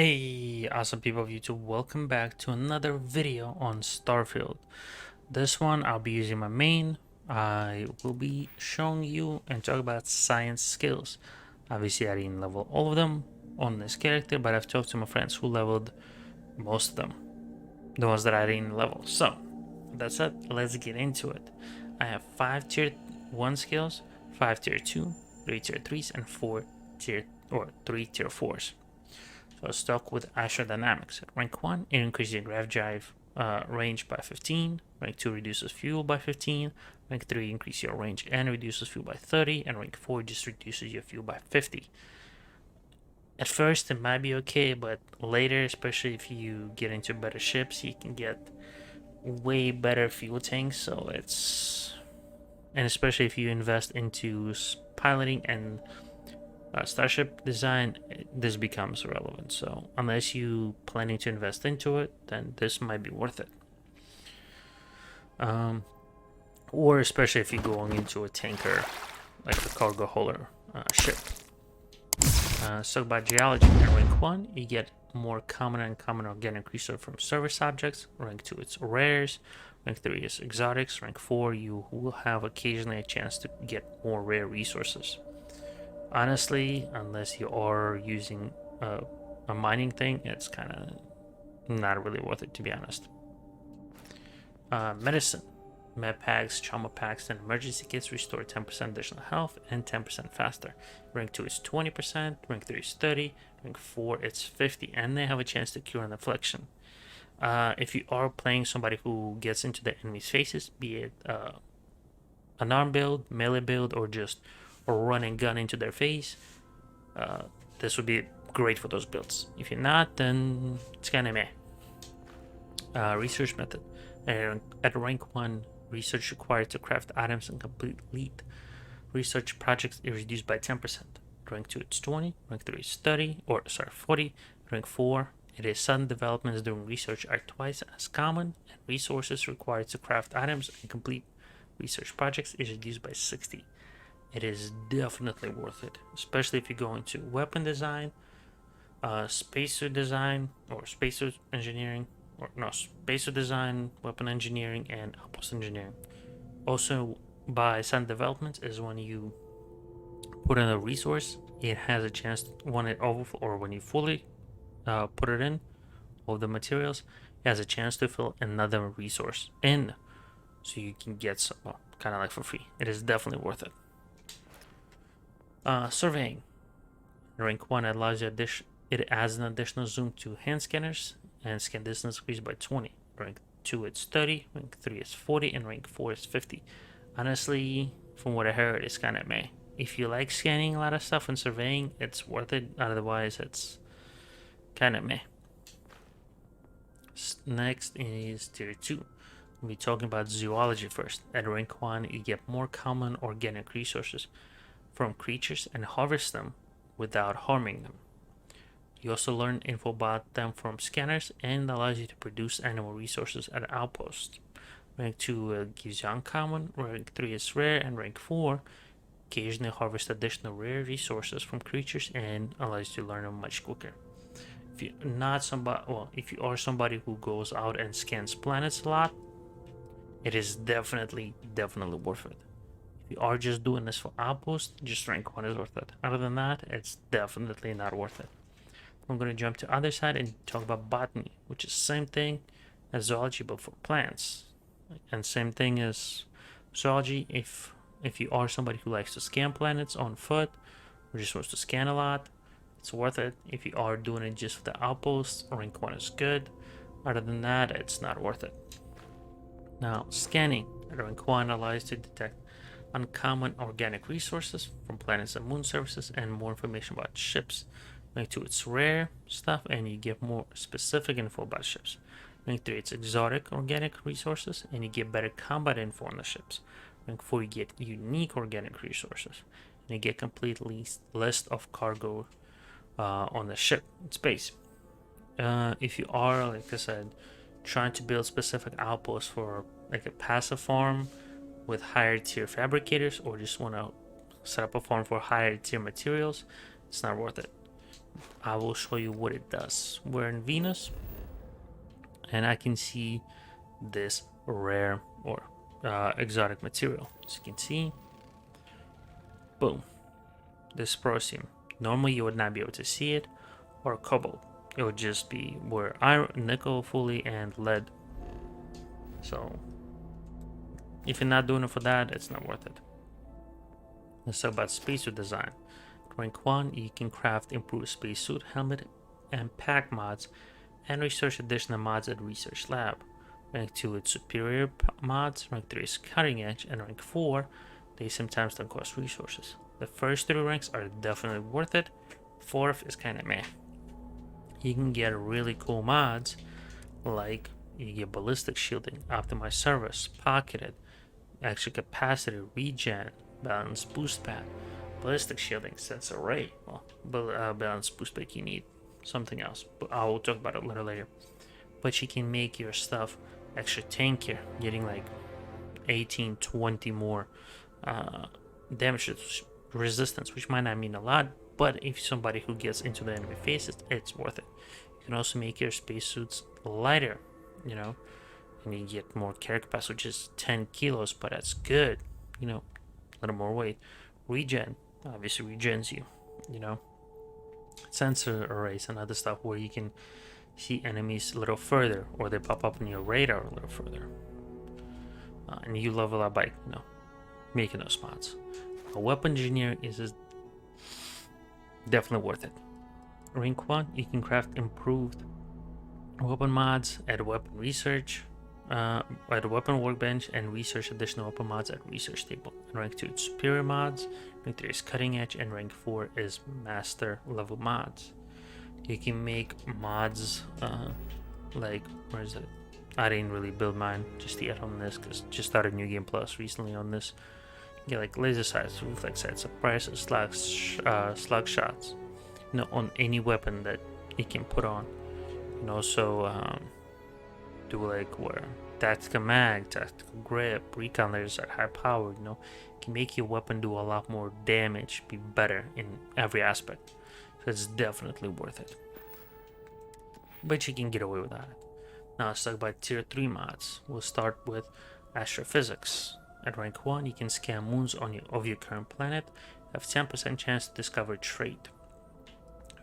Hey, awesome people of YouTube, welcome back to another video on Starfield. This one I'll be using my main. I will be showing you and talk about science skills. Obviously I didn't level all of them on this character, but I've talked to my friends who leveled most of them. The ones that I didn't level. So, that's it, let's get into it. I have 5 tier 1 skills, 5 tier 2, 3 tier 3s, and 3 tier 4s. So stuck with Astrodynamics. At rank 1, it increases your grav drive range by 15. Rank 2 reduces fuel by 15. Rank 3 increases your range and reduces fuel by 30. And rank 4 just reduces your fuel by 50. At first it might be okay, but later, especially if you get into better ships, you can get way better fuel tanks. So and especially if you invest into piloting and starship design, this becomes relevant. So unless you planning to invest into it, then this might be worth it. Or especially if you're going into a tanker, like a cargo hauler ship. So by geology, in rank 1, you get more common and uncommon organic resource from service objects. Rank 2, it's rares. Rank 3 is exotics. Rank 4, you will have occasionally a chance to get more rare resources. Honestly, unless you are using a mining thing, it's kind of not really worth it, to be honest. Medicine. Med packs, trauma packs, and emergency kits restore 10% additional health and 10% faster. Rank 2 is 20%, rank 3 is 30, rank 4 it's 50, and they have a chance to cure an affliction. If you are playing somebody who gets into the enemy's faces, be it an arm build, melee build, or just a run and gun into their face, this would be great for those builds. If you're not, then it's kind of meh. Research method. At rank 1, research required to craft items and complete research projects is reduced by 10%. Rank 2 it's 20, rank 3 is 40, rank 4 it is sudden developments during research are twice as common, and resources required to craft items and complete research projects is reduced by 60. It is definitely worth it, especially if you go into weapon design, spacer design, or spacer engineering, or no, spacer design, weapon engineering, and outpost engineering. Also, by sudden developments is when you put in a resource, it has a chance to, when it overflow or when you fully put it in all the materials, it has a chance to fill another resource in, so you can get some, well, kind of like for free. It is definitely worth it. Surveying. Rank 1 allows you it adds an additional zoom to hand scanners, and scan distance increased by 20. Rank 2 it's 30, rank 3 is 40, and rank 4 is 50. Honestly, from what I heard, it's kind of meh. If you like scanning a lot of stuff and surveying, it's worth it. Otherwise, it's kind of meh. Next is tier 2. We'll be talking about zoology first. At rank 1, you get more common organic resources from creatures and harvest them without harming them. You also learn info about them from scanners and allows you to produce animal resources at outposts. Rank 2 gives you uncommon, rank 3 is rare, and rank 4 occasionally harvest additional rare resources from creatures and allows you to learn them much quicker. If you're not somebody, well, if you are somebody who goes out and scans planets a lot, it is definitely worth it. If you are just doing this for outpost, just rank 1 is worth it. Other than that, it's definitely not worth it. I'm going to jump to the other side and talk about botany, which is the same thing as zoology but for plants. And same thing as zoology, if you are somebody who likes to scan planets on foot, or just wants to scan a lot, it's worth it. If you are doing it just for the outposts, rank 1 is good. Other than that, it's not worth it. Now, scanning at rank 1 allows you to detect uncommon organic resources from planets and moon surfaces and more information about ships. Rank 2 it's rare stuff and you get more specific info about ships. Rank 3 it's exotic organic resources and you get better combat info on the ships. Rank 4 you get unique organic resources and you get complete list of cargo on the ship in space. If you are, like I said, trying to build specific outposts for like a passive farm with higher tier fabricators, or just want to set up a farm for higher tier materials, it's not worth it. I will show you what it does. We're in Venus, and I can see this rare or exotic material. As you can see, boom, this prosium. Normally you would not be able to see it, or cobalt. It would just be where iron, nickel fully, and lead. So if you're not doing it for that, it's not worth it. Let's talk about spacesuit design. Rank 1, you can craft improved spacesuit, helmet, and pack mods, and research additional mods at Research Lab. Rank 2, it's superior mods. Rank 3 is cutting edge, and rank 4, they sometimes don't cost resources. The first 3 ranks are definitely worth it. 4th is kinda meh. You can get really cool mods like you get ballistic shielding, optimized service, pocketed, extra capacity, regen, balance boost pad, ballistic shielding, sense array. Well, balance boost pad you need something else, but I will talk about it a little later. But you can make your stuff extra tankier, getting like 18, 20 more damage resistance, which might not mean a lot, but if somebody who gets into the enemy faces, it's worth it. You can also make your spacesuits lighter, you know, and you get more carry capacity, which is 10 kilos, but that's good, you know, a little more weight. Regen, obviously regens you, you know. Sensor arrays and other stuff where you can see enemies a little further, or they pop up in your radar a little further. And you level up by, you know, making those mods. A weapon engineer is definitely worth it. Rank 1, you can craft improved weapon mods, add weapon research, at a weapon workbench, and research additional weapon mods at research table. And rank 2 is superior mods, rank 3 is cutting edge, and rank 4 is master level mods. You can make mods like, where is it? I didn't really build mine just yet on this because just started New Game Plus recently on this. You get like laser sights, reflex sights, suppressors, slug shots, you know, on any weapon that you can put on. You can also do like where tactical mag, tactical grip, recon lasers at high power. You know, can make your weapon do a lot more damage, be better in every aspect. So it's definitely worth it. But you can get away without it. Now let's talk about tier 3 mods. We'll start with astrophysics. At rank 1, you can scan moons of your current planet, have 10% chance to discover trait.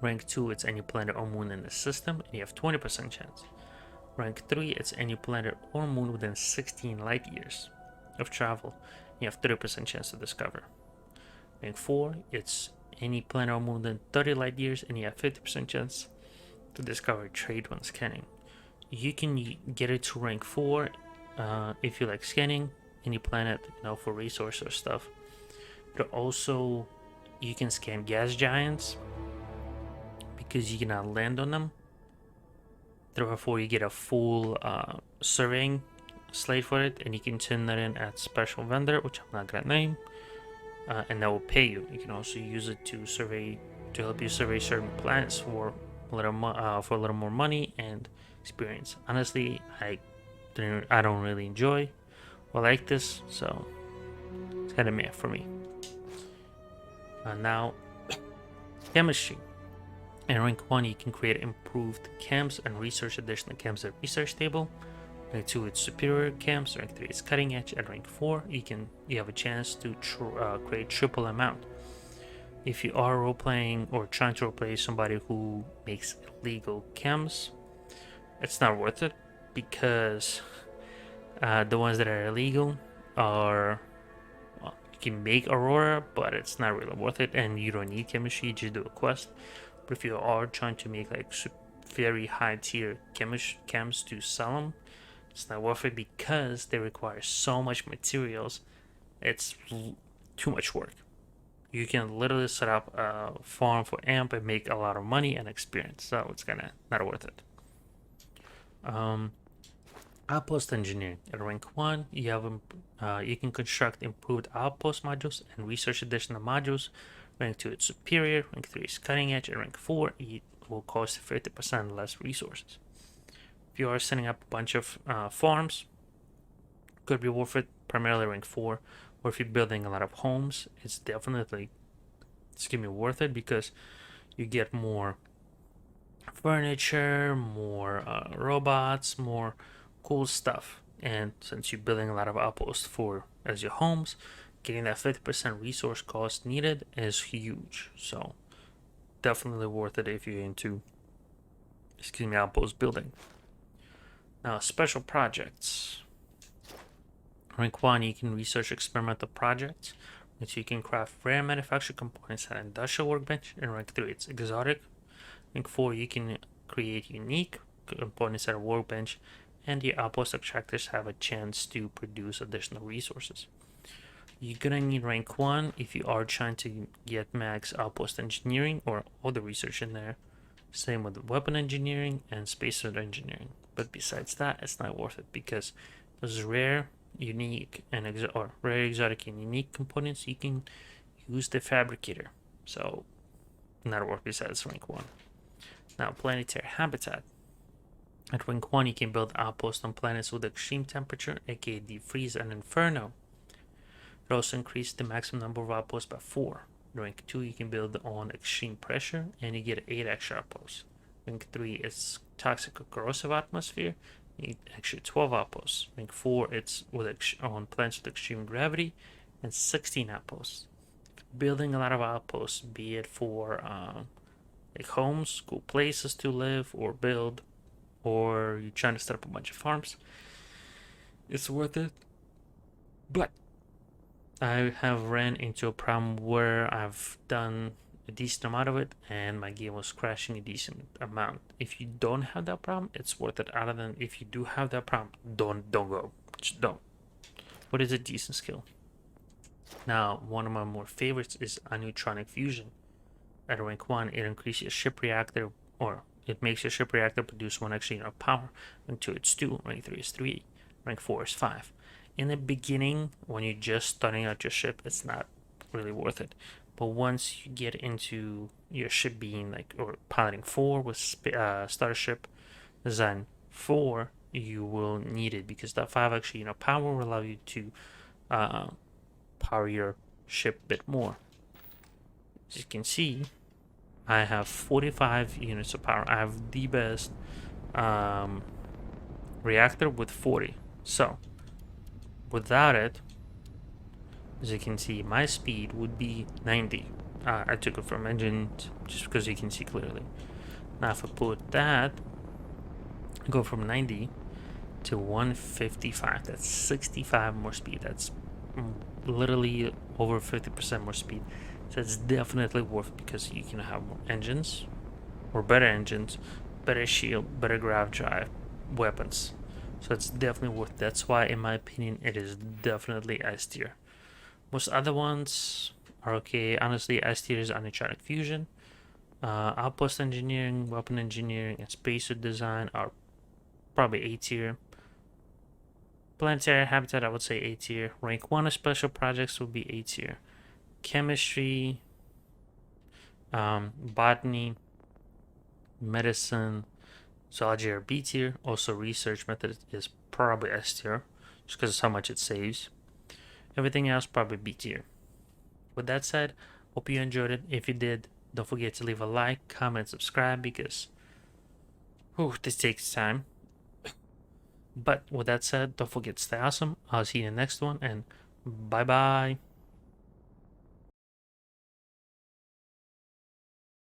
Rank 2, it's any planet or moon in the system, and you have 20% chance. Rank 3, it's any planet or moon within 16 light years of travel, you have 30% chance to discover. Rank 4, it's any planet or moon within 30 light years, and you have 50% chance to discover trait when scanning. You can get it to rank 4 if you like scanning any planet, you know, for resource or stuff. But also, you can scan gas giants because you cannot land on them. Therefore, you get a full surveying slate for it, and you can turn that in at special vendor, which I'm not gonna name, and that will pay you. You can also use it to help you survey certain planets for a little more money and experience. Honestly, I don't really enjoy or like this, so it's kind of meh for me. Now, chemistry. In rank 1, you can create improved camps and research additional camps at research table. Rank 2, it's superior camps. Rank 3 is cutting edge. At rank 4, you have a chance to create triple amount. If you are role-playing or trying to roleplay somebody who makes illegal chems, it's not worth it because the ones that are illegal are, well, you can make Aurora, but it's not really worth it, and you don't need chemistry, you just do a quest. But if you are trying to make like very high tier chems to sell them, it's not worth it because they require so much materials. It's too much work. You can literally set up a farm for AMP and make a lot of money and experience, so it's kinda not worth it. Outpost engineering. At rank 1, you can construct improved outpost modules and research additional modules. Rank 2, it's superior. Rank 3 is cutting edge. And rank 4, it will cost 50% less resources. If you are setting up a bunch of farms, could be worth it, primarily rank 4. Or if you're building a lot of homes, it's definitely worth it because You get more furniture, more robots, more cool stuff. And since you're building a lot of outposts for as your homes, getting that 50% resource cost needed is huge. So definitely worth it if you're into, outpost building. Now, special projects. Rank 1, you can research experimental projects, which you can craft rare manufactured components at industrial workbench. In rank 3, it's exotic. Rank 4, you can create unique components at a workbench, and the outpost extractors have a chance to produce additional resources. You're gonna need rank 1 if you are trying to get max outpost engineering or all the research in there. Same with weapon engineering and spacesuit engineering. But besides that, it's not worth it because those rare, unique, and rare, exotic, and unique components, you can use the fabricator. So, not worth besides rank 1. Now, planetary habitat. At rank 1, you can build outposts on planets with extreme temperature, aka deep freeze and inferno. It also increased the maximum number of outposts by 4. Rank 2, you can build on extreme pressure, and you get 8 extra outposts. Rank 3 is toxic or corrosive atmosphere, you get extra 12 outposts. Rank 4, it's on planets with extreme gravity, and 16 outposts. Building a lot of outposts, be it for like homes, cool places to live or build, or you're trying to set up a bunch of farms, it's worth it. But I have ran into a problem where I've done a decent amount of it and my game was crashing a decent amount. If you don't have that problem, it's worth it. Other than if you do have that problem, don't go. Just don't. What is a decent skill? Now, one of my more favorites is neutronic fusion. At rank 1, it increases your ship reactor, or it makes your ship reactor produce 1 extra unit of power. Rank 2, it's 2. Rank 3 is 3. Rank 4 is 5. In the beginning, when you're just starting out your ship, it's not really worth it. But once you get into your ship being like, or piloting 4 with Starship Design 4, you will need it because that 5 extra unit of power will allow you to power your ship a bit more. As you can see, I have 45 units of power. I have the best reactor with 40. So, without it, as you can see, my speed would be 90. I took it from engine just because you can see clearly. Now, if I put that, go from 90 to 155, that's 65 more speed. That's literally over 50% more speed. So it's definitely worth it because you can have more engines, or better engines, better shield, better grav drive, weapons. So it's definitely worth it. That's why, in my opinion, it is definitely S tier. Most other ones are okay. Honestly, S tier is neutronic fusion. Outpost engineering, weapon engineering, and spacesuit design are probably A tier. Planetary habitat, I would say A tier. Rank 1 of special projects would be A tier. Chemistry, botany, medicine, zoology are B tier. Also, research method is probably S tier, just because of how much it saves. Everything else probably B tier. With that said, hope you enjoyed it. If you did, don't forget to leave a like, comment, subscribe because this takes time. But with that said, don't forget to stay awesome. I'll see you in the next one, and bye bye.